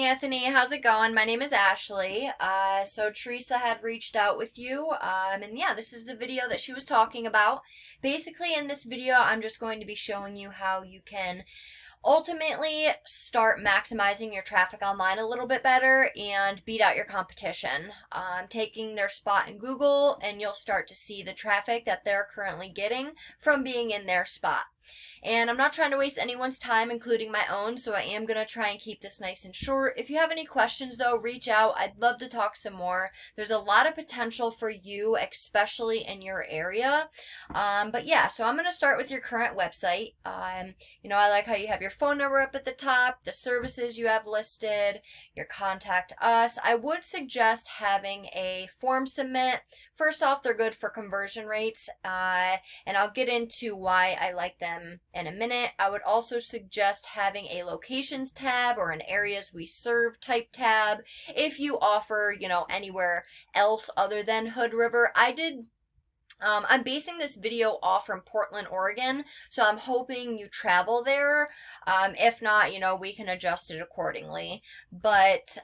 Anthony, how's it going? My name is Ashley. So Teresa had reached out with you, and yeah, this is the video that she was talking about. Basically, in this video, I'm just going to be showing you how you can ultimately start maximizing your traffic online a little bit better and beat out your competition. Taking their spot in Google, and you'll start to see the traffic that they're currently getting from being in their spot. And I'm not trying to waste anyone's time, including my own, so I am going to try and keep this nice and short. If you have any questions, though, reach out. I'd love to talk some more. There's a lot of potential for you, especially in your area. But yeah, so I'm going to start with your current website. I like how you have your phone number up at the top, the services you have listed, your contact us. I would suggest having a form submit. First off, they're good for conversion rates, and I'll get into why I like them in a minute. I would also suggest having a locations tab or an areas we serve type tab if you offer, anywhere else other than Hood River. I'm basing this video off from Portland, Oregon, so I'm hoping you travel there. If not, we can adjust it accordingly. But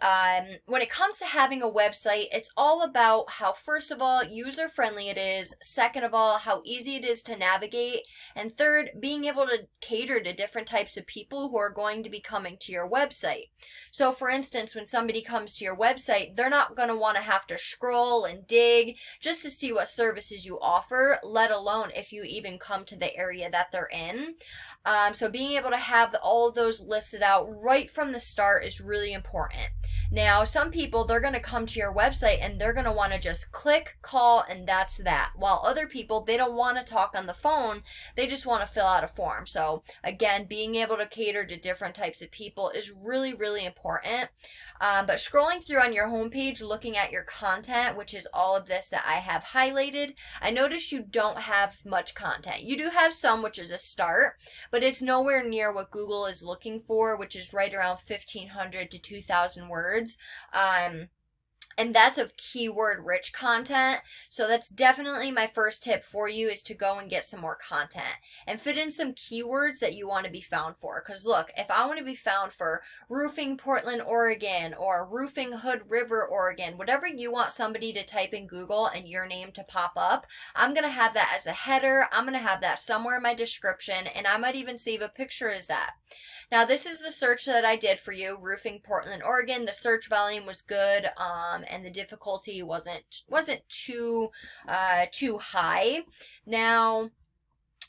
when it comes to having a website, it's all about how, first of all, user-friendly it is, second of all, how easy it is to navigate, and third, being able to cater to different types of people who are going to be coming to your website. So, for instance, when somebody comes to your website, they're not going to want to have to scroll and dig just to see what services you offer, let alone if you even come to the area that they're in. So being able to have all of those listed out right from the start is really important. Now, some people, they're going to come to your website and they're going to want to just click, call, and that's that. While other people, they don't want to talk on the phone. They just want to fill out a form. So again, being able to cater to different types of people is really, really important. But scrolling through on your homepage, looking at your content, which is all of this that I have highlighted, I noticed you don't have much content. You do have some, which is a start, but it's nowhere near what Google is looking for, which is right around 1,500 to 2,000 words. And that's of keyword rich content. So that's definitely my first tip for you, is to go and get some more content and fit in some keywords that you want to be found for. Because look, if I want to be found for roofing Portland, Oregon, or roofing Hood River, Oregon, whatever you want somebody to type in Google and your name to pop up, I'm going to have that as a header. I'm going to have that somewhere in my description, and I might even save a picture as that. Now, this is the search that I did for you, roofing Portland, Oregon. The search volume was good, and the difficulty wasn't too high. Now,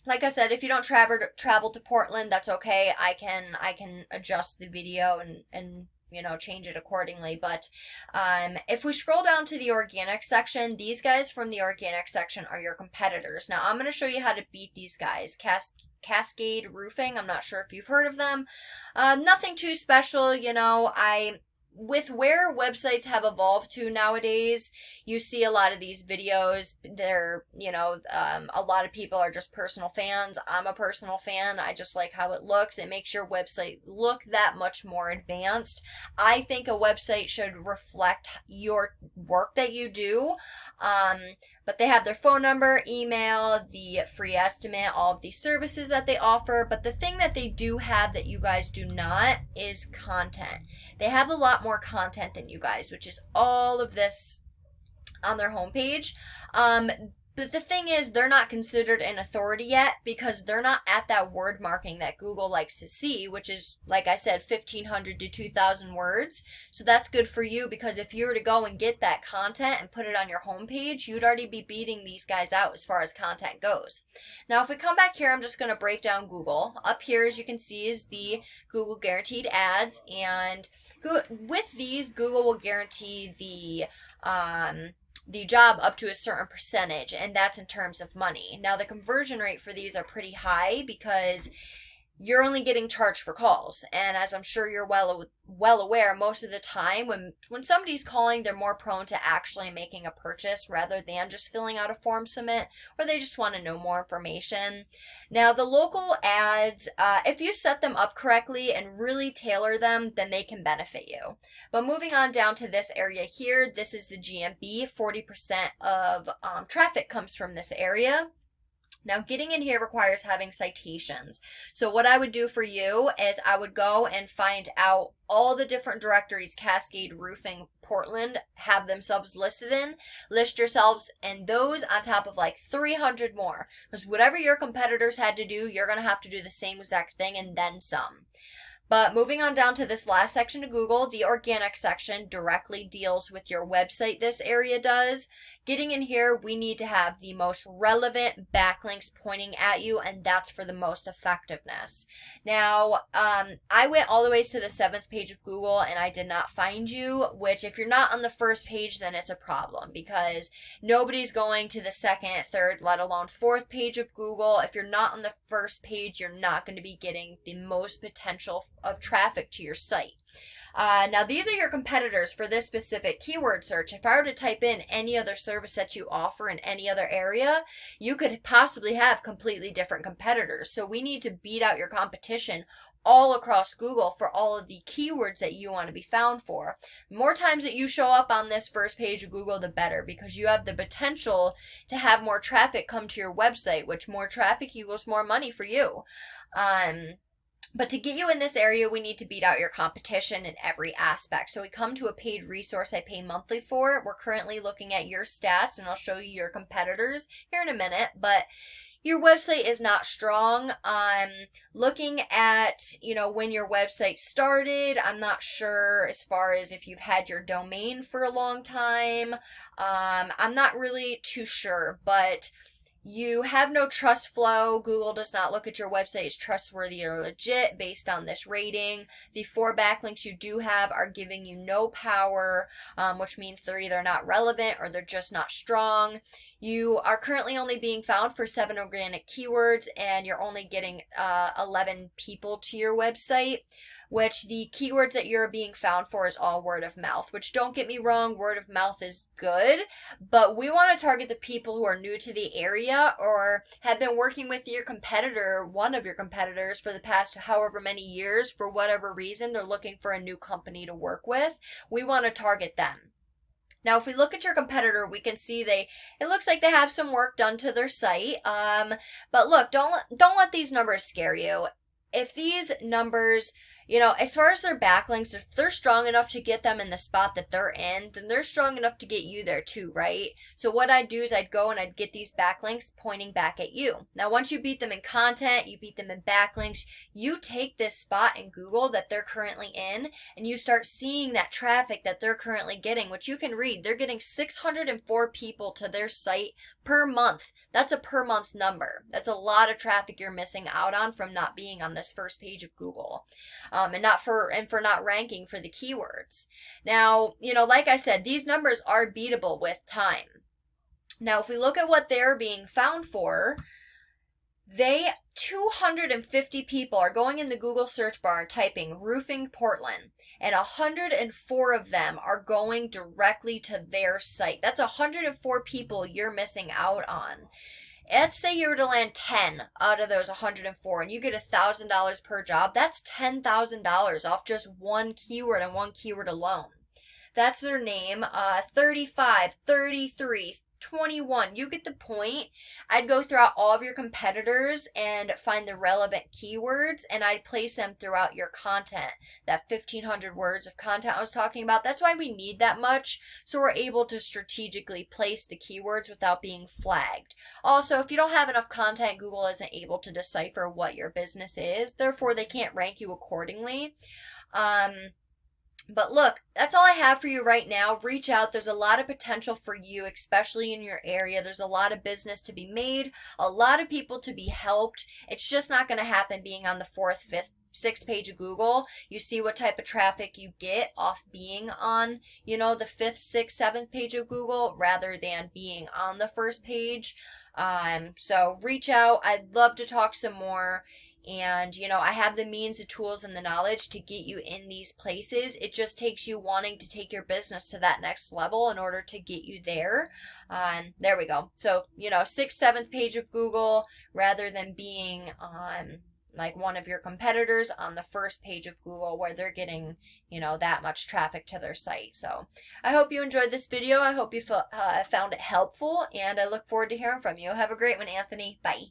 like I said, if you don't travel to Portland, that's okay. I can adjust the video and change it accordingly. But if we scroll down to the organic section, these guys from the organic section are your competitors. Now, I'm going to show you how to beat these guys. Cascade Roofing, I'm not sure if you've heard of them. Nothing too special, with where websites have evolved to nowadays, you see a lot of these videos. They're, a lot of people are just personal fans. I'm a personal fan. I just like how it looks. It makes your website look that much more advanced. I think a website should reflect your work that you do. But they have their phone number, email, the free estimate, all of these services that they offer. But the thing that they do have that you guys do not is content. They have a lot more content than you guys, which is all of this on their homepage. But the thing is, they're not considered an authority yet because they're not at that word marking that Google likes to see, which is, like I said, 1,500 to 2,000 words. So that's good for you, because if you were to go and get that content and put it on your homepage, you'd already be beating these guys out as far as content goes. Now, if we come back here, I'm just going to break down Google. Up here, as you can see, is the Google Guaranteed Ads. And with these, Google will guarantee the job up to a certain percentage, and that's in terms of money. Now, the conversion rate for these are pretty high because you're only getting charged for calls. And as I'm sure you're well aware, most of the time when somebody's calling, they're more prone to actually making a purchase rather than just filling out a form submit, or they just want to know more information. Now, the local ads, if you set them up correctly and really tailor them, then they can benefit you. But moving on down to this area here, this is the GMB. 40% of traffic comes from this area. Now, getting in here requires having citations. So what I would do for you is I would go and find out all the different directories Cascade Roofing Portland have themselves listed in. List yourselves and those on top of like 300 more. Because whatever your competitors had to do, you're going to have to do the same exact thing and then some. But moving on down to this last section of Google, the organic section directly deals with your website. This area does. Getting in here, we need to have the most relevant backlinks pointing at you, and that's for the most effectiveness. Now, I went all the way to the 7th page of Google, and I did not find you, which if you're not on the first page, then it's a problem, because nobody's going to the 2nd, 3rd, let alone 4th page of Google. If you're not on the first page, you're not going to be getting the most potential of traffic to your site. Now, these are your competitors for this specific keyword search. If I were to type in any other service that you offer in any other area, you could possibly have completely different competitors. So we need to beat out your competition all across Google for all of the keywords that you want to be found for. The more times that you show up on this first page of Google, the better, because you have the potential to have more traffic come to your website, which more traffic equals more money for you. But to get you in this area, we need to beat out your competition in every aspect. So we come to a paid resource I pay monthly for. We're currently looking at your stats, and I'll show you your competitors here in a minute. But your website is not strong. Looking at, when your website started, I'm not sure as far as if you've had your domain for a long time. I'm not really too sure, but you have no trust flow. Google does not look at your website as trustworthy or legit based on this rating. The 4 backlinks you do have are giving you no power, which means they're either not relevant or they're just not strong. You are currently only being found for 7 organic keywords, and you're only getting 11 people to your website, which the keywords that you're being found for is all word of mouth, which, don't get me wrong, word of mouth is good, but we want to target the people who are new to the area or have been working with your competitor, one of your competitors, for the past however many years. For whatever reason, they're looking for a new company to work with. We want to target them. Now, if we look at your competitor, we can see it looks like they have some work done to their site. But look, don't let these numbers scare you. If these numbers, as far as their backlinks, if they're strong enough to get them in the spot that they're in, then they're strong enough to get you there too, right? So what I'd do is I'd go and I'd get these backlinks pointing back at you. Now, once you beat them in content, you beat them in backlinks, you take this spot in Google that they're currently in, and you start seeing that traffic that they're currently getting, which you can read. They're getting 604 people to their site per month. That's a per month number. That's a lot of traffic you're missing out on from not being on this first page of Google. And for not ranking for the keywords. Now, like I said, these numbers are beatable with time. Now, if we look at what they're being found for, 250 people are going in the Google search bar and typing roofing Portland, and 104 of them are going directly to their site. That's 104 people you're missing out on. Let's say you were to land 10 out of those 104 and you get $1,000 per job. That's $10,000 off just one keyword and one keyword alone. That's their name. 35, 33, 21. You get the point. I'd go throughout all of your competitors and find the relevant keywords, and I'd place them throughout your content. That 1,500 words of content I was talking about, that's why we need that much, so we're able to strategically place the keywords without being flagged. Also, if you don't have enough content, Google isn't able to decipher what your business is. Therefore, they can't rank you accordingly. But look, that's all I have for you right now. Reach out. There's a lot of potential for you, especially in your area. There's a lot of business to be made, a lot of people to be helped. It's just not going to happen being on the 4th, 5th, 6th page of Google. You see what type of traffic you get off being on, the 5th, 6th, 7th page of Google rather than being on the first page. So reach out. I'd love to talk some more. And, I have the means, the tools, and the knowledge to get you in these places. It just takes you wanting to take your business to that next level in order to get you there. There we go. So, 6th, 7th page of Google rather than being on like one of your competitors on the first page of Google where they're getting, that much traffic to their site. So I hope you enjoyed this video. I hope you found it helpful, and I look forward to hearing from you. Have a great one, Anthony. Bye.